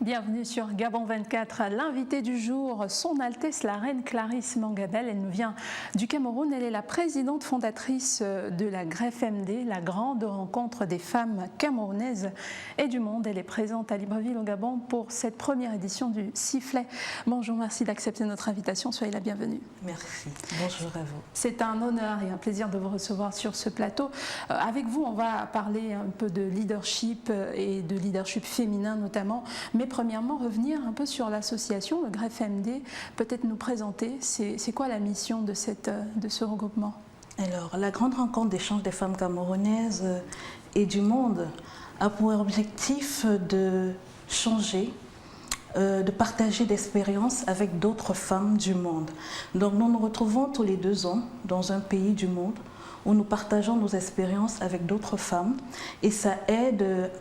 Bienvenue sur Gabon 24. L'invitée du jour, Son Altesse la Reine Clarisse Mangabel. Elle nous vient du Cameroun. Elle est la présidente fondatrice de la GREFMD, la grande rencontre des femmes camerounaises et du monde. Elle est présente à Libreville au Gabon pour cette première édition du Sifflet. Bonjour, merci d'accepter notre invitation. Soyez la bienvenue. Merci. Bonjour à vous. C'est un honneur et un plaisir de vous recevoir sur ce plateau. Avec vous, on va parler un peu de leadership et de leadership féminin notamment. Mais premièrement, revenir un peu sur l'association, le GREFMD, peut-être nous présenter, c'est quoi la mission de ce regroupement? Alors, la grande rencontre d'échange des femmes camerounaises et du monde a pour objectif de changer, de partager d'expériences avec d'autres femmes du monde. Donc, nous nous retrouvons tous les 2 ans dans un pays du monde où nous partageons nos expériences avec d'autres femmes et ça aide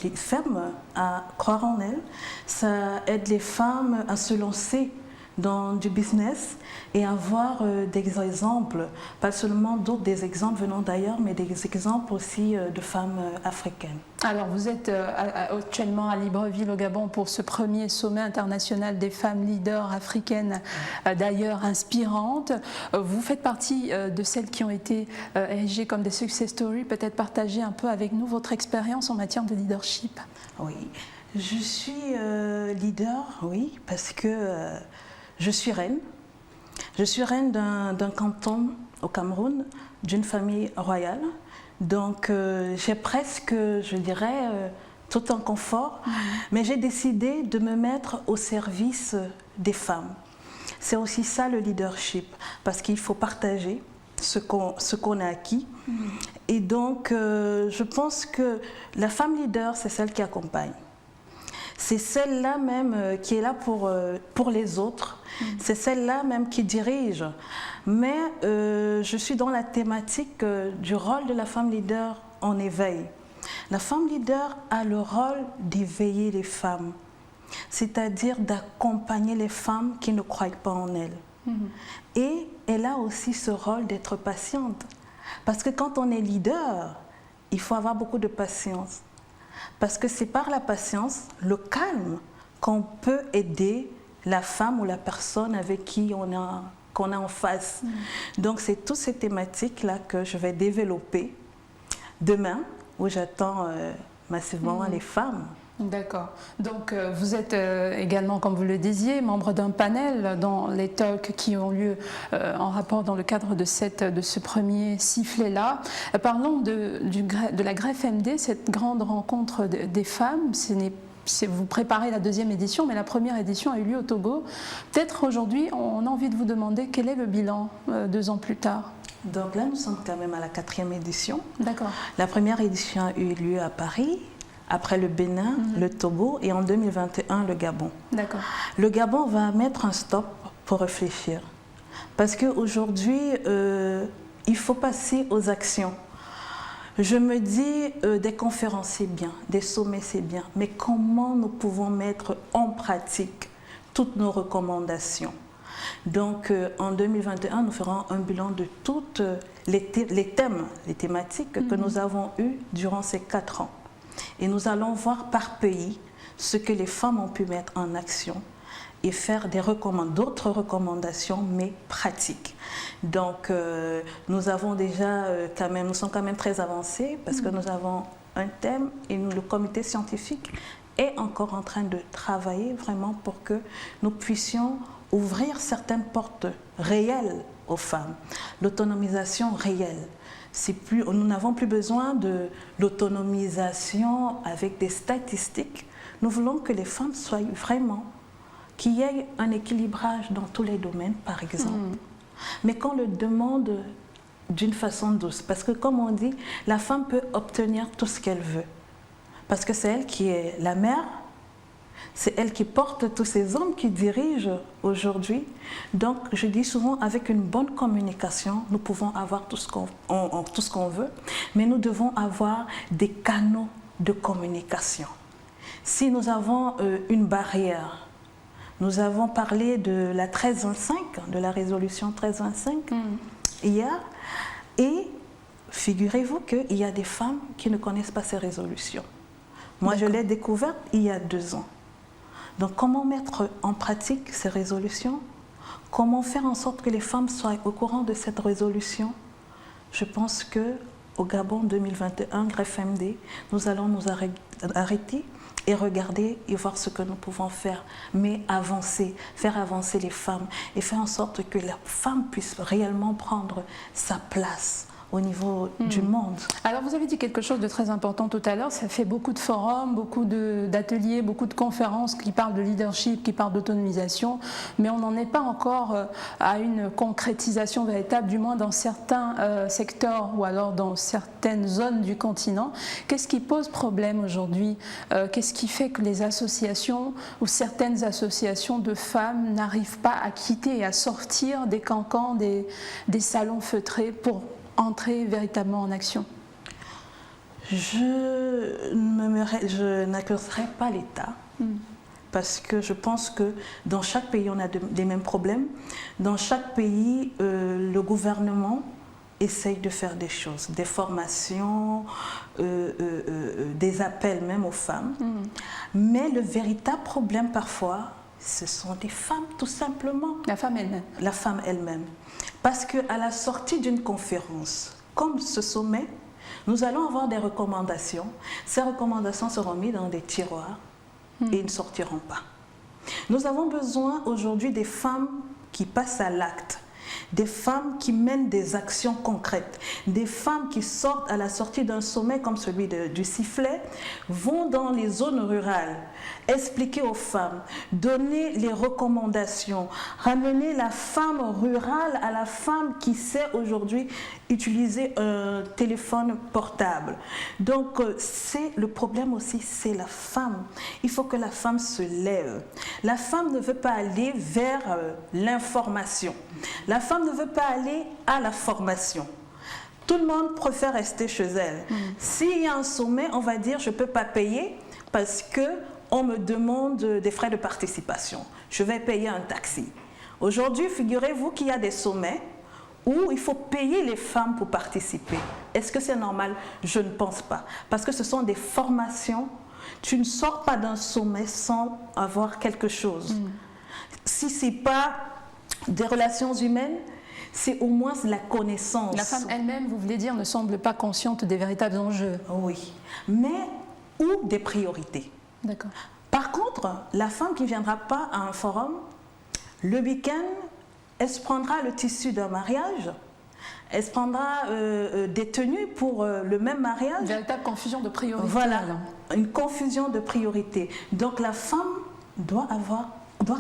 les femmes à croire en elles, ça aide les femmes à se lancer dans du business et avoir des exemples, pas seulement des exemples venant d'ailleurs, mais des exemples aussi de femmes africaines. Alors vous êtes actuellement à Libreville au Gabon pour ce premier sommet international des femmes leaders africaines, d'ailleurs inspirantes. Vous faites partie de celles qui ont été érigées comme des success stories. Peut-être partager un peu avec nous votre expérience en matière de leadership. Oui, je suis leader, oui, parce que je suis reine. Je suis reine d'un canton au Cameroun, d'une famille royale. Donc j'ai presque, je dirais, tout en confort, mais j'ai décidé de me mettre au service des femmes. C'est aussi ça le leadership, parce qu'il faut partager ce qu'on a acquis. Et donc je pense que la femme leader, c'est celle qui accompagne. C'est celle-là même qui est là pour les autres. C'est celle-là même qui dirige. Mais je suis dans la thématique du rôle de la femme leader en éveil. La femme leader a le rôle d'éveiller les femmes, c'est-à-dire d'accompagner les femmes qui ne croient pas en elles. Et elle a aussi ce rôle d'être patiente. Parce que quand on est leader, il faut avoir beaucoup de patience. Parce que c'est par la patience, le calme, qu'on peut aider la femme ou la personne avec qui qu'on a en face. Donc c'est toutes ces thématiques-là que je vais développer demain, où j'attends massivement les femmes. D'accord. Donc vous êtes également, comme vous le disiez, membre d'un panel dans les talks qui ont lieu en rapport dans le cadre de ce premier sifflet-là. Parlons de la GREFMD, cette grande rencontre des femmes. Vous préparez la 2e édition, mais la première édition a eu lieu au Togo. Peut-être aujourd'hui, on a envie de vous demander quel est le bilan 2 ans plus tard. Donc là, nous sommes quand même à la 4e édition. D'accord. La première édition a eu lieu à Paris. Après le Bénin, le Togo et en 2021, le Gabon. D'accord. Le Gabon va mettre un stop pour réfléchir. Parce qu'aujourd'hui, il faut passer aux actions. Je me dis, des conférences, c'est bien, des sommets, c'est bien. Mais comment nous pouvons mettre en pratique toutes nos recommandations? Donc, en 2021, nous ferons un bilan de toutes les thématiques que nous avons eues durant ces 4 ans. Et nous allons voir par pays ce que les femmes ont pu mettre en action et faire d'autres recommandations, mais pratiques. Donc, nous avons déjà nous sommes quand même très avancés parce que nous avons un thème et le comité scientifique est encore en train de travailler vraiment pour que nous puissions ouvrir certaines portes réelles aux femmes. L'autonomisation réelle. Nous n'avons plus besoin de l'autonomisation avec des statistiques. Nous voulons que les femmes soient vraiment, qu'il y ait un équilibrage dans tous les domaines, par exemple. Mais qu'on le demande d'une façon douce. Parce que, comme on dit, la femme peut obtenir tout ce qu'elle veut. Parce que c'est elle qui est la mère, c'est elle qui porte tous ces hommes qui dirigent aujourd'hui. Donc, je dis souvent, avec une bonne communication, nous pouvons avoir tout ce qu'on veut, mais nous devons avoir des canaux de communication. Si nous avons une barrière, nous avons parlé de la 1325, de la résolution 1325 hier, et figurez-vous qu'il y a des femmes qui ne connaissent pas ces résolutions. Moi, je l'ai découverte il y a 2 ans. Donc comment mettre en pratique ces résolutions? Comment faire en sorte que les femmes soient au courant de cette résolution? Je pense qu'au Gabon 2021, GREFMD, nous allons nous arrêter et regarder et voir ce que nous pouvons faire, mais avancer, faire avancer les femmes et faire en sorte que la femme puisse réellement prendre sa place au niveau du monde. Alors vous avez dit quelque chose de très important tout à l'heure, ça fait beaucoup de forums, beaucoup d'ateliers, beaucoup de conférences qui parlent de leadership, qui parlent d'autonomisation, mais on n'en est pas encore à une concrétisation véritable, du moins dans certains secteurs ou alors dans certaines zones du continent. Qu'est-ce qui pose problème aujourd'hui? Qu'est-ce qui fait que les associations ou certaines associations de femmes n'arrivent pas à quitter et à sortir des cancans, des salons feutrés pour entrer véritablement en action? Je n'accuserai pas l'État parce que je pense que dans chaque pays on a des mêmes problèmes. Dans chaque pays, le gouvernement essaye de faire des choses, des formations, des appels même aux femmes. Mais le véritable problème parfois, ce sont des femmes tout simplement. La femme elle-même. La femme elle-même. Parce qu'à la sortie d'une conférence, comme ce sommet, nous allons avoir des recommandations. Ces recommandations seront mises dans des tiroirs et ils ne sortiront pas. Nous avons besoin aujourd'hui des femmes qui passent à l'acte, des femmes qui mènent des actions concrètes, des femmes qui sortent à la sortie d'un sommet comme celui du Sifflet, vont dans les zones rurales, expliquer aux femmes, donner les recommandations, ramener la femme rurale à la femme qui sait aujourd'hui utiliser un téléphone portable. Donc le problème aussi, c'est la femme. Il faut que la femme se lève. La femme ne veut pas aller vers l'information. La femme ne veut pas aller à la formation. Tout le monde préfère rester chez elle. S'il y a un sommet, on va dire je ne peux pas payer parce qu'on me demande des frais de participation. Je vais payer un taxi. Aujourd'hui, figurez-vous qu'il y a des sommets où il faut payer les femmes pour participer. Est-ce que c'est normal? Je ne pense pas. Parce que ce sont des formations. Tu ne sors pas d'un sommet sans avoir quelque chose. Si ce n'est pas des relations humaines, c'est au moins la connaissance. La femme elle-même, vous voulez dire, ne semble pas consciente des véritables enjeux. Oui, mais ou des priorités. D'accord. Par contre, la femme qui ne viendra pas à un forum, le week-end, elle se prendra le tissu d'un mariage, elle se prendra des tenues pour le même mariage. Une véritable confusion de priorités. Voilà, une confusion de priorités. Donc la femme doit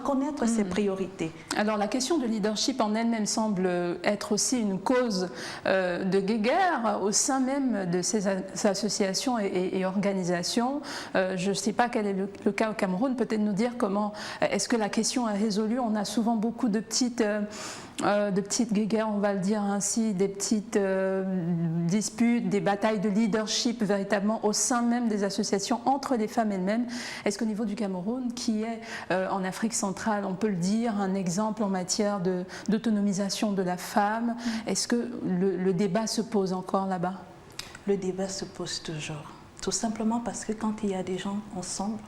connaître ses priorités. Alors la question de leadership en elle-même semble être aussi une cause de guéguerre au sein même de ces associations et organisations. Je ne sais pas quel est le cas au Cameroun, peut-être nous dire comment est-ce que la question est résolue. On a souvent beaucoup de petites guéguerres, on va le dire ainsi, des petites disputes, des batailles de leadership véritablement au sein même des associations entre les femmes elles-mêmes. Est-ce qu'au niveau du Cameroun, qui est en Afrique centrale, on peut le dire, un exemple en matière d'autonomisation de la femme, est-ce que le débat se pose encore là-bas? Le débat se pose toujours, tout simplement parce que quand il y a des gens ensemble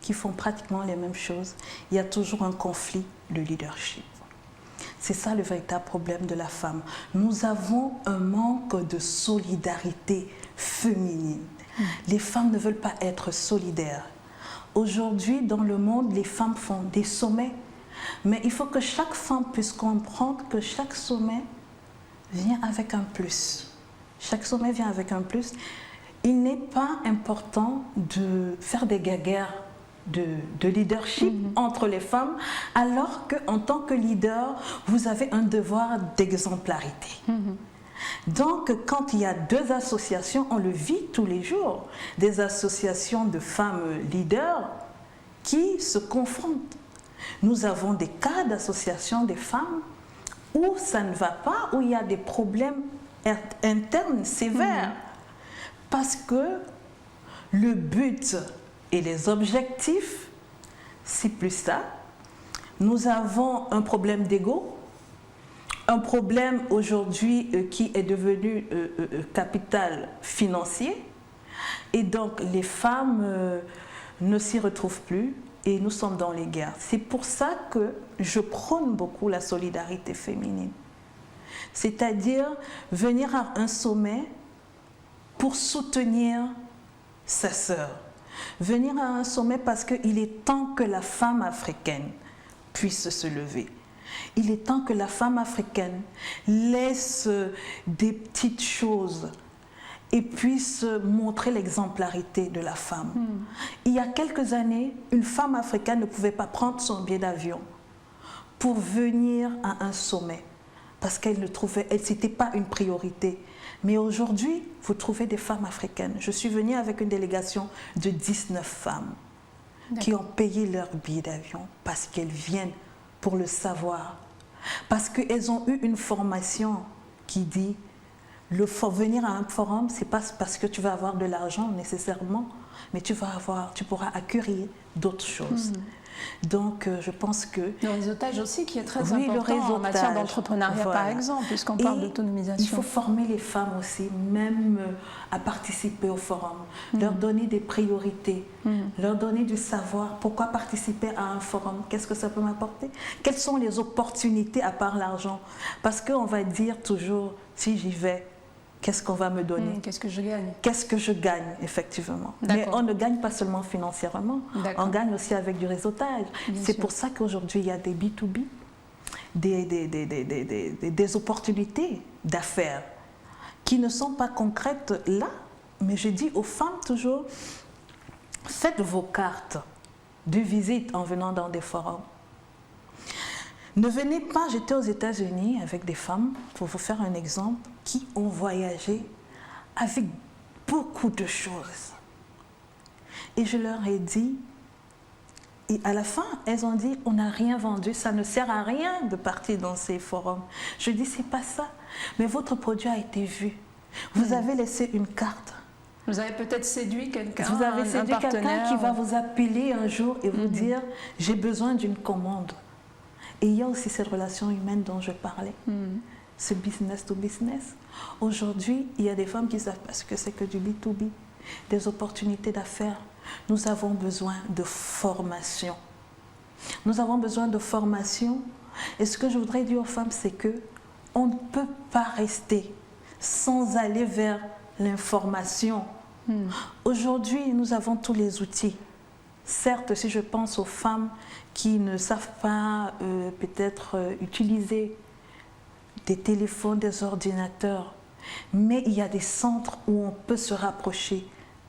qui font pratiquement les mêmes choses, il y a toujours un conflit de leadership. C'est ça le véritable problème de la femme. Nous avons un manque de solidarité féminine. Les femmes ne veulent pas être solidaires. Aujourd'hui, dans le monde, les femmes font des sommets. Mais il faut que chaque femme puisse comprendre que chaque sommet vient avec un plus. Chaque sommet vient avec un plus. Il n'est pas important de faire des guéguerres de leadership entre les femmes, alors qu'en tant que leader, vous avez un devoir d'exemplarité. Donc, quand il y a deux associations, on le vit tous les jours, des associations de femmes leaders qui se confrontent. Nous avons des cas d'associations des femmes où ça ne va pas, où il y a des problèmes internes sévères. Parce que le but et les objectifs, c'est plus ça. Nous avons un problème d'ego, un problème aujourd'hui qui est devenu capital financier. Et donc les femmes ne s'y retrouvent plus. et nous sommes dans les guerres. C'est pour ça que je prône beaucoup la solidarité féminine. C'est-à-dire venir à un sommet pour soutenir sa sœur. Venir à un sommet parce qu'il est temps que la femme africaine puisse se lever. Il est temps que la femme africaine laisse des petites choses et puisse montrer l'exemplarité de la femme. Il y a quelques années, une femme africaine ne pouvait pas prendre son billet d'avion pour venir à un sommet parce qu'elle ne trouvait, c'était pas une priorité. Mais aujourd'hui, vous trouvez des femmes africaines. Je suis venue avec une délégation de 19 femmes qui ont payé leur billet d'avion parce qu'elles viennent pour le savoir. Parce qu'elles ont eu une formation qui dit venir à un forum, c'est pas parce que tu vas avoir de l'argent nécessairement, mais tu pourras acquérir d'autres choses. Donc, je pense que... Le réseautage aussi qui est très important en matière d'entrepreneuriat, par exemple, puisqu'on parle d'autonomisation. Il faut former les femmes aussi, même à participer au forum, leur donner des priorités, leur donner du savoir. Pourquoi participer à un forum? Qu'est-ce que ça peut m'apporter? Quelles sont les opportunités à part l'argent? Parce qu'on va dire toujours, si j'y vais, qu'est-ce qu'on va me donner? Qu'est-ce que je gagne? Qu'est-ce que je gagne, effectivement? Mais on ne gagne pas seulement financièrement, on gagne aussi avec du réseautage. C'est pour ça qu'aujourd'hui, il y a des B2B, des opportunités d'affaires qui ne sont pas concrètes là, mais je dis aux femmes toujours, faites vos cartes de visite en venant dans des forums. Ne venez pas, j'étais aux États-Unis avec des femmes, pour vous faire un exemple, qui ont voyagé avec beaucoup de choses. Et je leur ai dit, et à la fin, elles ont dit, on n'a rien vendu, ça ne sert à rien de partir dans ces forums. Je dis, c'est pas ça, mais votre produit a été vu. Vous avez laissé une carte. Vous avez peut-être séduit quelqu'un, vous avez séduit quelqu'un qui va vous appeler un jour et vous dire, j'ai besoin d'une commande. Et il y a aussi cette relation humaine dont je parlais, ce business to business. Aujourd'hui, il y a des femmes qui savent pas ce que c'est que du B2B, des opportunités d'affaires. Nous avons besoin de formation. Nous avons besoin de formation. Et ce que je voudrais dire aux femmes, c'est que on ne peut pas rester sans aller vers l'information. Aujourd'hui, nous avons tous les outils. Certes, si je pense aux femmes qui ne savent pas peut-être utiliser des téléphones, des ordinateurs, mais il y a des centres où on peut se rapprocher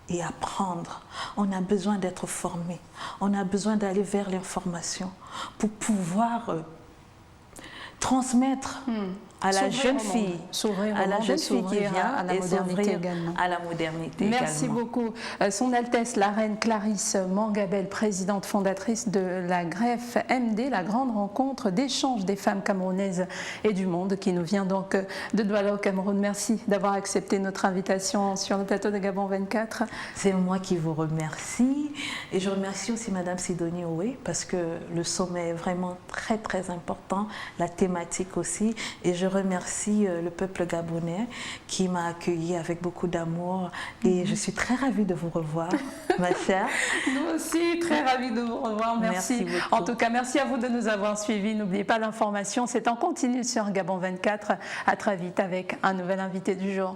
et apprendre. On a besoin d'être formé, on a besoin d'aller vers l'information pour pouvoir transmettre à la jeune fille, à la jeune fille qui vient à la modernité également. À la modernité Merci beaucoup. Son Altesse la Reine Clarisse Mangabel, présidente fondatrice de la GREF MD, la grande rencontre d'échange des femmes camerounaises et du monde, qui nous vient donc de Douala au Cameroun. Merci d'avoir accepté notre invitation sur le plateau de Gabon 24. C'est moi qui vous remercie et je remercie aussi Madame Sidonie Oué parce que le sommet est vraiment très très important, la thématique aussi, et je remercie le peuple gabonais qui m'a accueilli avec beaucoup d'amour et je suis très ravie de vous revoir, ma chère. Nous aussi, très ravis de vous revoir. Merci. En tout cas, merci à vous de nous avoir suivis. N'oubliez pas l'information, c'est en continu sur Gabon 24. À très vite avec un nouvel invité du jour.